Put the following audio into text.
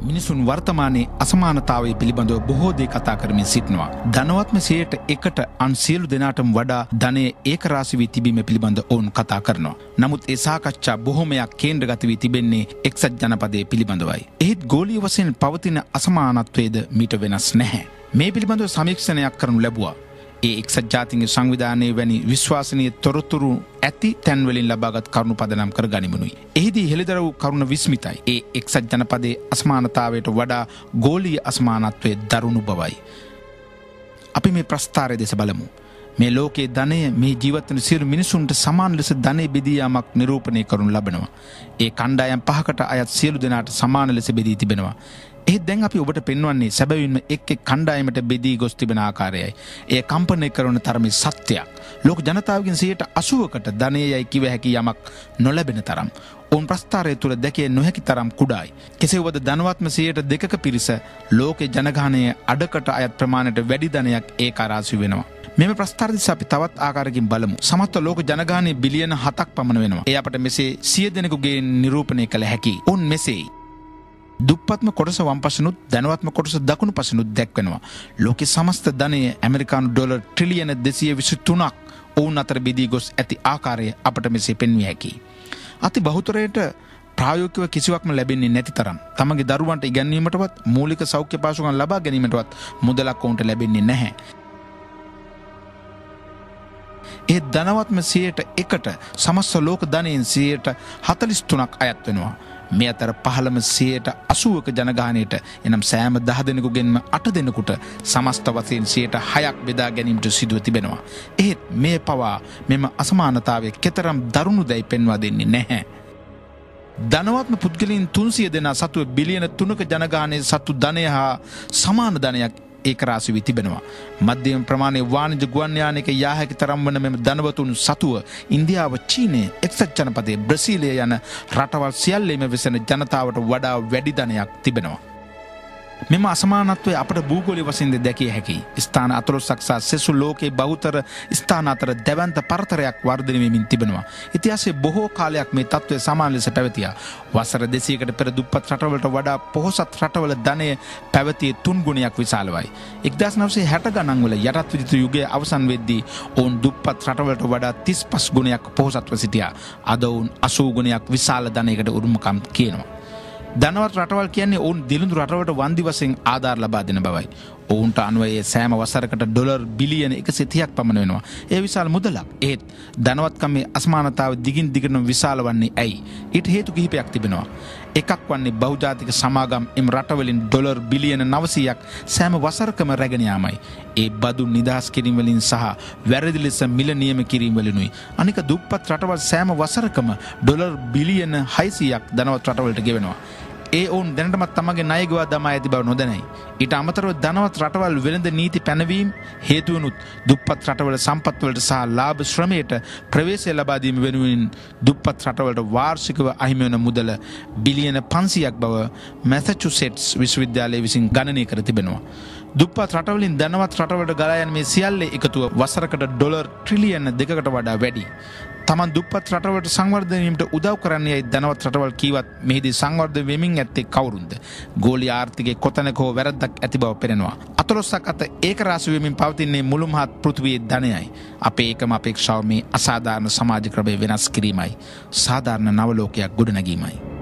මිනිසුන් වර්තමානයේ අසමානතාවය පිළිබඳව බොහෝ දේ කතා කරමින් සිටිනවා. ධනවත්ම 100% අන් සියලු දෙනාටම වඩා ධනය ඒකරාශී වී තිබීම පිළිබඳ ඔවුන් කතා කරනවා. නමුත් ඒ සාකච්ඡා බොහෝමයක් කේන්ද්‍රගත වී තිබෙන්නේ එක්සත් ජනපදයේ පිළිබඳවයි. එහෙත් ගෝලීය වශයෙන් පවතින අසමානත්වයේද මීට වෙනස් නැහැ. මේ පිළිබඳව සමීක්ෂණයක් කරනු ලැබුවා. ඒ එක්සත් ජාතීන්ගේ සංවිධානයේ වැනි විශ්වාසනීය තොරතුරු ඇති තැන්වලින් ලබාගත් කරුණු පදනම් කර ගනිමුනුයි. එහිදී හෙළිදර වූ කරුණ විස්මිතයි. ඒ එක්සත් ජනපදයේ අසමානතාවයට වඩා ගෝලීය අසමානත්වයේ දරුණු බවයි. අපි මේ ප්‍රස්ථාරය දෙස බලමු. මේ ලෝකයේ ධනය මේ ජීවත් වන සියලු මිනිසුන්ට සමාන ලෙස ධනෙ බෙදී යාමක් නිරූපණය කරනු ලබනවා. ඒ කණ්ඩායම් පහකට අයත් සියලු දෙනාට සමාන ලෙස බෙදී තිබෙනවා. එහෙත් දැන් අපි ඔබට පෙන්වන්නේ සැබවින්ම එක් කණ්ඩායමට බෙදී ගොස් තිබෙන ආකාරයයි. එය කම්පනය කරන තරමේ සත්‍යයක්. ලෝක ජනතාවගෙන් 80%කට ධනයයි කිව හැකි යමක් නොලැබෙන තරම්. ඔවුන් ප්‍රස්ථාරය තුළ දැකිය නොහැකි තරම් කුඩායි. කෙසේ වුවද ධනවත්ම 2%ක පිරිස ලෝකේ ජනගහනයේ අඩකට අයත් ප්‍රමාණයට වැඩි ධනයක් ඒකාරාශී වෙනවා. මෙම ප්‍රස්ථාර දිස අපි තවත් ආකාරයකින් බලමු. සමස්ත ලෝක ජනගහනය බිලියන 7ක් පමණ වෙනවා. ඒ අපට මෙසේ 100 දෙනෙකුගේ නිරූපණය කළ හැකියි. ඔවුන් මෙසේයි. දුප්පත්ම කොටස වම් පසනුත් ධනවත්ම කොටස දකුණු පසනුත් දැක්වෙනවා. ලෝකේ සමස්ත ධනය ඇමරිකානු ඩොලර් ට්‍රිලියන 223ක් ඔවුන් අතර බෙදී ගොස් ඇති ආකාරය අපට මෙසේ පෙන්විය හැකියි. අති බහුතරයට ප්‍රායෝගිකව කිසිවක්ම ලැබෙන්නේ නැති තරම් තමගේ දරුවන්ට ඉගැන්වීමටවත් මූලික සෞඛ්‍ය පහසුකම් ලබා ගැනීමටවත් මුදලක් ඔවුන්ට ලැබෙන්නේ නැහැ. ඒ ධනවත්ම 1%ට සමස්ත ලෝක ධනයෙන් 43%ක් අයත් වෙනවා. මේ අතර පහළම 80%ක ජනගහනයට එනම් සෑම 10 දෙනෙකුගෙන්ම 8 දෙනෙකුට සමස්ත වශයෙන් 6%ක් බෙදා ගැනීමට සිදුව තිබෙනවා. එහෙත් මේ පවා මෙම අසමානතාවය කෙතරම් දරුණුදැයි පෙන්වා දෙන්නේ නැහැ. ධනවත්ම පුද්ගලයන් 300 දෙනා සතුව බිලියන 3ක ජනගහනයේ සතු ධනය හා සමාන ධනයක් ඒකරාශී වී තිබෙනවා. මධ්‍යම ප්‍රමාණයේ වාණිජ ගුවන් යානයක යා හැකි තරම් වන මෙම ධනවතුන් සතුව ඉන්දියාව, චීනය, එක්සත් ජනපදයේ, බ්‍රසීලය යන රටවල් සියල්ලේම වෙසෙන ජනතාවට වඩා වැඩි ධනයක් තිබෙනවා. මෙම අසමානත්වය අපට භූගෝලීය වශයෙන් දැකිය හැකියි. ස්ථාන 14ක් සහ සෙසු ලෝකයේ බහුතර ස්ථාන අතර දැවැන්ත පරතරයක් වර්ධනය වෙමින් තිබෙනවා. ඉතිහාසයේ බොහෝ කාලයක් මේ තත්ත්වය සමාන ලෙස පැවතියා. වසර 200කට පෙර දුප්පත් රටවලට වඩා පොහොසත් රටවල ධනය පැවතියේ 3 ගුණයක් විශාලවයි. 1960 ගණන් වල යටත් විජිත යුගයේ අවසන් වෙද්දී ඔවුන් දුප්පත් රටවලට වඩා 35 ගුණයක් පොහොසත්ව සිටියා. අද ඔවුන් 80 ගුණයක් විශාල ධනයකට උරුමකම් කියනවා. ධනවත් රටවල් කියන්නේ ඔවුන් දිළිඳු රටවලට වන්දි වශයෙන් ආධාර ලබා දෙන බවයි. ඔවුන්ට අනුව ඒ සෑම වසරකට ඩොලර් බිලියන 130ක් පමණ වෙනවා. ඒ විශාල මුදලක්. ඒත් ධනවත්කමේ අසමානතාව දිගින් දිගටම විශාල වන්නේ ඇයි? ඊට හේතු කිහිපයක් තිබෙනවා. එකක් වන්නේ බහුජාතික සමාගම් එම් රටවලින් ඩොලර් බිලියන 900ක් සෑම වසරකම රැගෙන යාමයි. ඒ බදු නිදහස් කිරීම වලින් සහ වැරදි ලෙස මිල නියම කිරීම වලිනුයි. අනික දුප්පත් රටවල් සෑම වසරකම ඩොලර් බිලියන 600ක් ධනවත් රටවලට ගෙවනවා. ඒ ඔවුන් දැනටමත් තමගේ ණය ගෙවා දමා ඇති බව නොදැනයි. ඊට අමතරව ධනවත් රටවල් වෙළඳ නීති පැනවීම හේතු වනුත් දුප්පත් රටවල සම්පත් වලට සහ ලාභ ශ්‍රමයට ප්‍රවේශය ලබා දීම වෙනුවෙන් දුප්පත් රටවලට වාර්ෂිකව අහිමි වන මුදල බිලියන 500ක් බව මැසචුසෙට්ස් විශ්වවිද්‍යාලය විසින් ගණනය කර තිබෙනවා. දුප්පත් රටවලින් ධනවත් රටවලට ගලා යන මේ සියල්ලේ එකතුව වසරකට ඩොලර් ට්‍රිලියන 2කට වඩා වැඩි. තමන් දුප්පත් රටවලට සංවර්ධනය වීමට උදව් කරන්නේයි ධනවත් රටවල් කීවත් මෙහිදී සංවර්ධනය වෙමින් ඇත්තේ කවුරුන්ද? ගෝලීය ආර්ථිකයේ කොතැනක හෝ වැරද්දක් ඇති බව පෙනෙනවා. 14ක් අත ඒකරාශී වෙමින් පවතින්නේ මුළු මහත් පෘථිවියේ ධනයයි. අපේ ඒකම අපේක්ෂාව මේ අසාධාරණ සමාජ ක්‍රමය වෙනස් කිරීමයි. සාධාරණ නව ලෝකයක් ගොඩනැගීමයි.